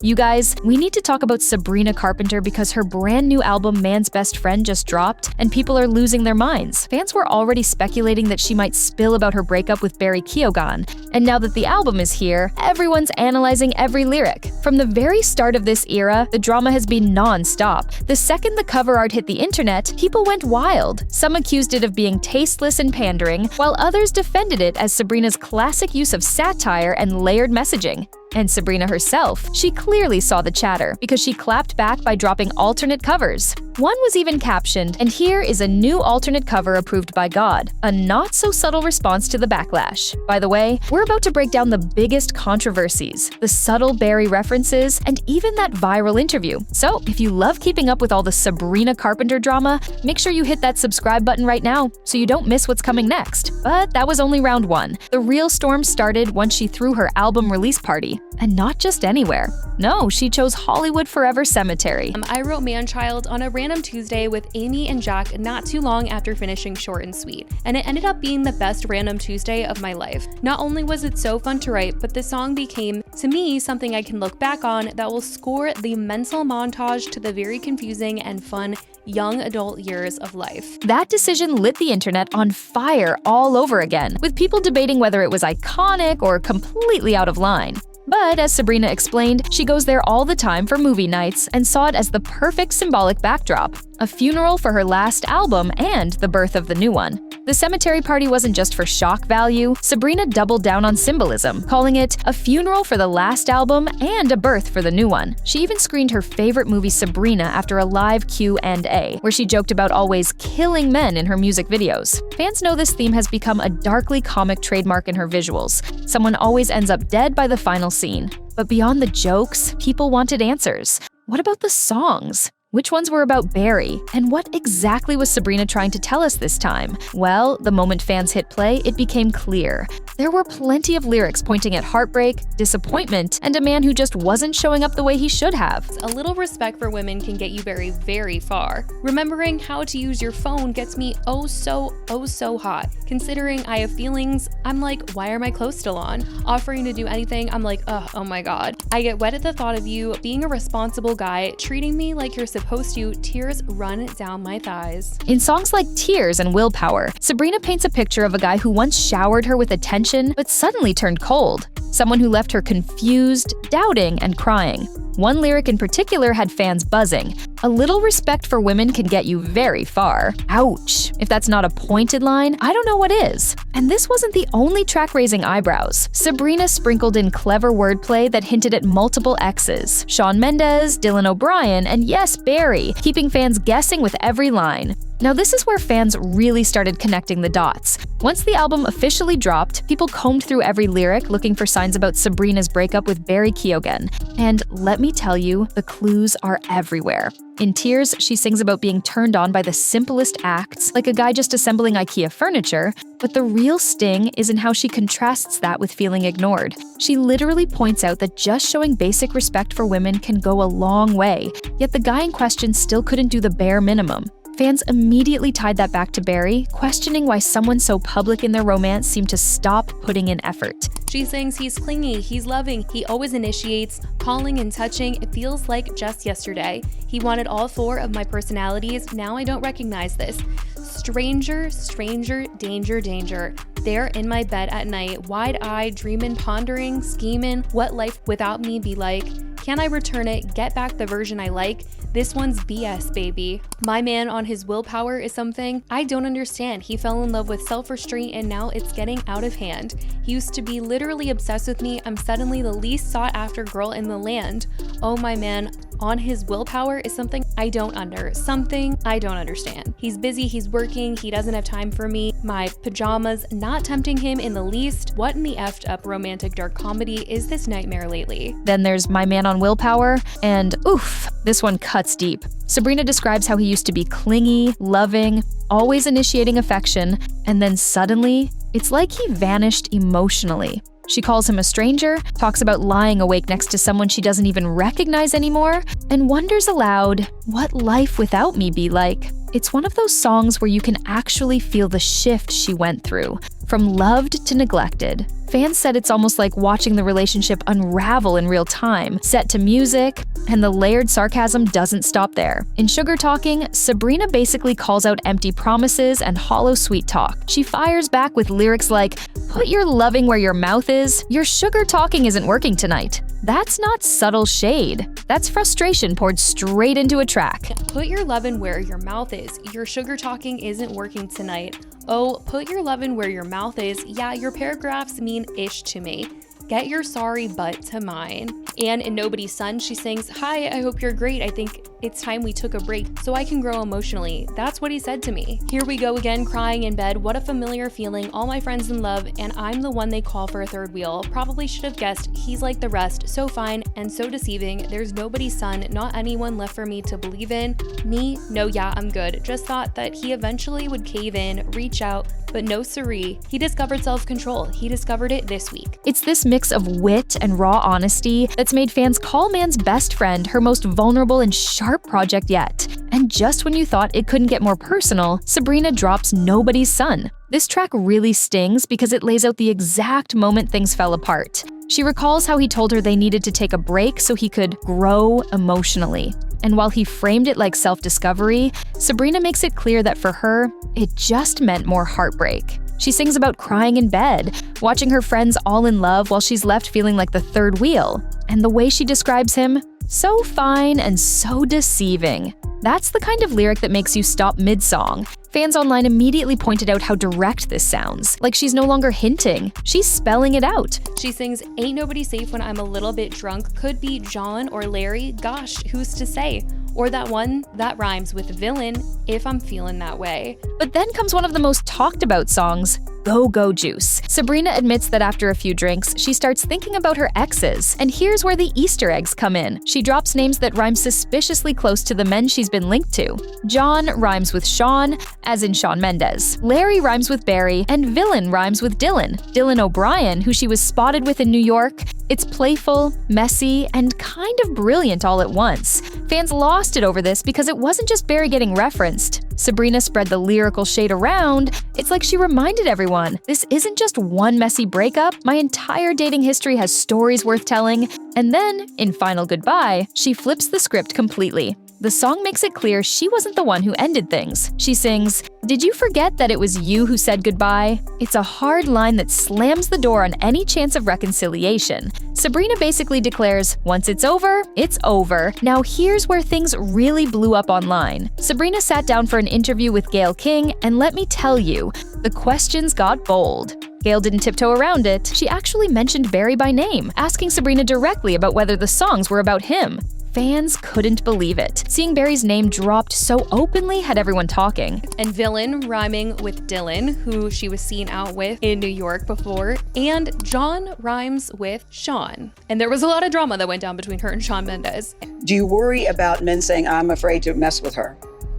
You guys, we need to talk about Sabrina Carpenter because her brand new album Man's Best Friend just dropped, and people are losing their minds. Fans were already speculating that she might spill about her breakup with Barry Keoghan, and now that the album is here, everyone's analyzing every lyric. From the very start of this era, the drama has been non-stop. The second the cover art hit the internet, people went wild. Some accused it of being tasteless and pandering, while others defended it as Sabrina's classic use of satire and layered messaging. And Sabrina herself, she clearly saw the chatter because she clapped back by dropping alternate covers. One was even captioned, "And here is a new alternate cover approved by God," a not-so-subtle response to the backlash. By the way, we're about to break down the biggest controversies, the subtle Barry references, and even that viral interview. So if you love keeping up with all the Sabrina Carpenter drama, make sure you hit that subscribe button right now so you don't miss what's coming next. But that was only round one. The real storm started once she threw her album release party. And not just anywhere. No, she chose Hollywood Forever Cemetery. I wrote Man-Child on a random Tuesday with Amy and Jack not too long after finishing Short and Sweet, and it ended up being the best random Tuesday of my life. Not only was it so fun to write, but the song became, to me, something I can look back on that will score the mental montage to the very confusing and fun young adult years of life. That decision lit the internet on fire all over again, with people debating whether it was iconic or completely out of line. But as Sabrina explained, she goes there all the time for movie nights and saw it as the perfect symbolic backdrop, a funeral for her last album and the birth of the new one. The cemetery party wasn't just for shock value. Sabrina doubled down on symbolism, calling it a funeral for the last album and a birth for the new one. She even screened her favorite movie Sabrina after a live Q&A, where she joked about always killing men in her music videos. Fans know this theme has become a darkly comic trademark in her visuals. Someone always ends up dead by the final scene. But beyond the jokes, people wanted answers. What about the songs? Which ones were about Barry? And what exactly was Sabrina trying to tell us this time? Well, the moment fans hit play, it became clear. There were plenty of lyrics pointing at heartbreak, disappointment, and a man who just wasn't showing up the way he should have. A little respect for women can get you very, very far. Remembering how to use your phone gets me oh so hot. Considering I have feelings, I'm like, why are my clothes still on? Offering to do anything, I'm like, oh my god. I get wet at the thought of you being a responsible guy, treating me like you're supposed to, tears run down my thighs. In songs like Tears and Willpower, Sabrina paints a picture of a guy who once showered her with attention but suddenly turned cold. Someone who left her confused, doubting, and crying. One lyric in particular had fans buzzing. A little respect for women can get you very far. Ouch. If that's not a pointed line, I don't know what is. And this wasn't the only track raising eyebrows. Sabrina sprinkled in clever wordplay that hinted at multiple exes. Shawn Mendes, Dylan O'Brien, and yes, Barry, keeping fans guessing with every line. Now this is where fans really started connecting the dots. Once the album officially dropped, people combed through every lyric looking for signs about Sabrina's breakup with Barry Keoghan. And let me tell you, the clues are everywhere. In Tears, she sings about being turned on by the simplest acts, like a guy just assembling IKEA furniture, but the real sting is in how she contrasts that with feeling ignored. She literally points out that just showing basic respect for women can go a long way, yet the guy in question still couldn't do the bare minimum. Fans immediately tied that back to Barry, questioning why someone so public in their romance seemed to stop putting in effort. She sings he's clingy, he's loving, he always initiates, calling and touching, it feels like just yesterday. He wanted all four of my personalities, now I don't recognize this. Stranger, stranger, danger, danger. There in my bed at night, wide-eyed, dreaming, pondering, scheming, what life without me be like? Can I return it, get back the version I like? This one's BS, baby. My man on his willpower is something I don't understand. He fell in love with self-restraint and now it's getting out of hand. He used to be literally obsessed with me. I'm suddenly the least sought after girl in the land. Oh, my man on his willpower is something I don't understand. He's busy, he's working, he doesn't have time for me. My pajamas not tempting him in the least. What in the effed up romantic dark comedy is this nightmare lately? Then there's My Man on Willpower, and oof, this one cuts deep. Sabrina describes how he used to be clingy, loving, always initiating affection, and then suddenly, it's like he vanished emotionally. She calls him a stranger, talks about lying awake next to someone she doesn't even recognize anymore, and wonders aloud, what life without me be like? It's one of those songs where you can actually feel the shift she went through. from loved to neglected. Fans said it's almost like watching the relationship unravel in real time, set to music, and the layered sarcasm doesn't stop there. In Sugar Talking, Sabrina basically calls out empty promises and hollow sweet talk. She fires back with lyrics like, "Put your loving where your mouth is. Your sugar talking isn't working tonight." That's not subtle shade. That's frustration poured straight into a track. Put your lovin' where your mouth is. Your sugar talking isn't working tonight. Oh, put your lovin' where your mouth is. Yeah, your paragraphs mean ish to me. Get your sorry butt to mine. And in Nobody's Son, she sings, "Hi, I hope you're great. I think it's time we took a break so I can grow emotionally." That's what he said to me. Here we go again, crying in bed. What a familiar feeling. All my friends in love, and I'm the one they call for a third wheel. Probably should have guessed he's like the rest. So fine and so deceiving. There's nobody's son, not anyone left for me to believe in. Me? No, yeah, I'm good. Just thought that he eventually would cave in, reach out, but no siree. He discovered self-control. He discovered it this week. It's this mix of wit and raw honesty that's made fans call Man's best friend her most vulnerable and sharp project yet. And just when you thought it couldn't get more personal, Sabrina drops Nobody's Son. This track really stings because it lays out the exact moment things fell apart. She recalls how he told her they needed to take a break so he could grow emotionally. And while he framed it like self-discovery, Sabrina makes it clear that for her, it just meant more heartbreak. She sings about crying in bed, watching her friends all in love while she's left feeling like the third wheel. And the way she describes him, so fine and so deceiving. That's the kind of lyric that makes you stop mid-song. Fans online immediately pointed out how direct this sounds, like she's no longer hinting, she's spelling it out. She sings, "Ain't nobody safe when I'm a little bit drunk." Could be John or Larry, gosh, who's to say? Or that one that rhymes with villain, if I'm feeling that way. But then comes one of the most talked about songs, Go Go Juice. Sabrina admits that after a few drinks, she starts thinking about her exes. And here's where the Easter eggs come in. She drops names that rhyme suspiciously close to the men she's been linked to. John rhymes with Sean, as in Shawn Mendes. Larry rhymes with Barry, and villain rhymes with Dylan. Dylan O'Brien, who she was spotted with in New York. It's playful, messy, and kind of brilliant all at once. Fans lost it over this because it wasn't just Barry getting referenced. Sabrina spread the lyrical shade around. It's like she reminded everyone, this isn't just one messy breakup, my entire dating history has stories worth telling. And then, in Final Goodbye, she flips the script completely. The song makes it clear she wasn't the one who ended things. She sings, "Did you forget that it was you who said goodbye?" It's a hard line that slams the door on any chance of reconciliation. Sabrina basically declares, once it's over, it's over. Now here's where things really blew up online. Sabrina sat down for an interview with Gayle King, and let me tell you, the questions got bold. Gayle didn't tiptoe around it. She actually mentioned Barry by name, asking Sabrina directly about whether the songs were about him. Fans couldn't believe it. Seeing Barry's name dropped so openly had everyone talking. And villain rhyming with Dylan, who she was seen out with in New York before. And John rhymes with Sean. And there was a lot of drama that went down between her and Shawn Mendes. Do you worry about men saying, "I'm afraid to mess with her.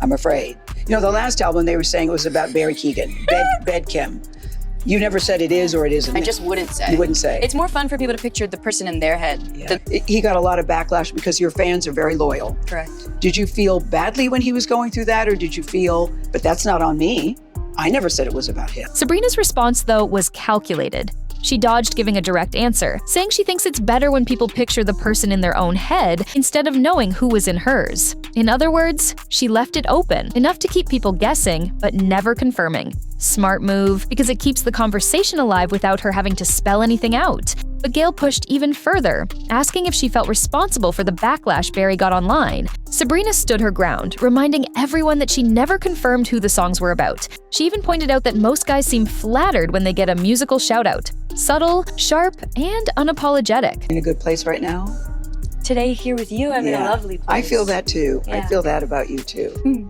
I'm afraid"? You know, the last album they were saying it was about Barry Keoghan, Bed Kim. You never said it is or it isn't. I just wouldn't say. You wouldn't say. It's more fun for people to picture the person in their head. Yeah. He got a lot of backlash because your fans are very loyal. Correct. Did you feel badly when he was going through that, or did you feel, but that's not on me? I never said it was about him. Sabrina's response, though, was calculated. She dodged giving a direct answer, saying she thinks it's better when people picture the person in their own head instead of knowing who was in hers. In other words, she left it open, enough to keep people guessing, but never confirming. Smart move, because it keeps the conversation alive without her having to spell anything out. But Gayle pushed even further, asking if she felt responsible for the backlash Barry got online. Sabrina stood her ground, reminding everyone that she never confirmed who the songs were about. She even pointed out that most guys seem flattered when they get a musical shout-out. Subtle, sharp, and unapologetic. In a good place right now? Today, here with you, I'm in a lovely place. I feel that too. Yeah. I feel that about you too.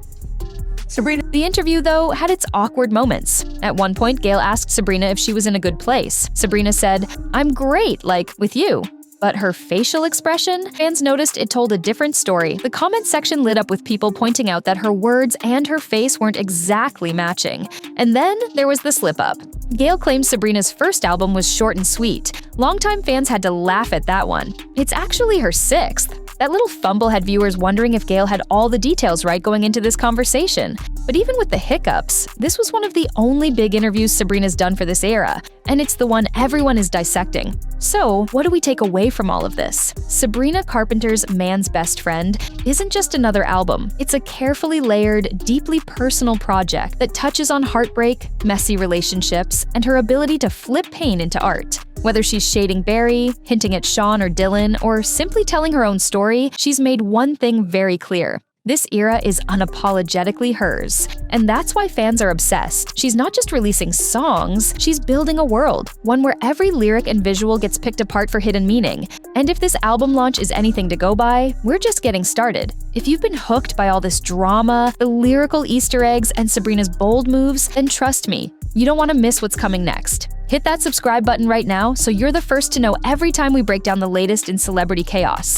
Sabrina. The interview, though, had its awkward moments. At one point, Gayle asked Sabrina if she was in a good place. Sabrina said, "I'm great, like, with you." But her facial expression, fans noticed it told a different story. The comment section lit up with people pointing out that her words and her face weren't exactly matching. And then there was the slip-up. Gayle claims Sabrina's first album was short and sweet. Longtime fans had to laugh at that one. It's actually her sixth. That little fumble had viewers wondering if Gayle had all the details right going into this conversation. But even with the hiccups, this was one of the only big interviews Sabrina's done for this era, and it's the one everyone is dissecting. So, what do we take away from all of this? Sabrina Carpenter's Man's Best Friend isn't just another album. It's a carefully layered, deeply personal project that touches on heartbreak, messy relationships, and her ability to flip pain into art. Whether she's shading Barry, hinting at Sean or Dylan, or simply telling her own story, she's made one thing very clear. This era is unapologetically hers, and that's why fans are obsessed. She's not just releasing songs, she's building a world, one where every lyric and visual gets picked apart for hidden meaning. And if this album launch is anything to go by, we're just getting started. If you've been hooked by all this drama, the lyrical Easter eggs, and Sabrina's bold moves, then trust me, you don't want to miss what's coming next. Hit that subscribe button right now so you're the first to know every time we break down the latest in celebrity chaos.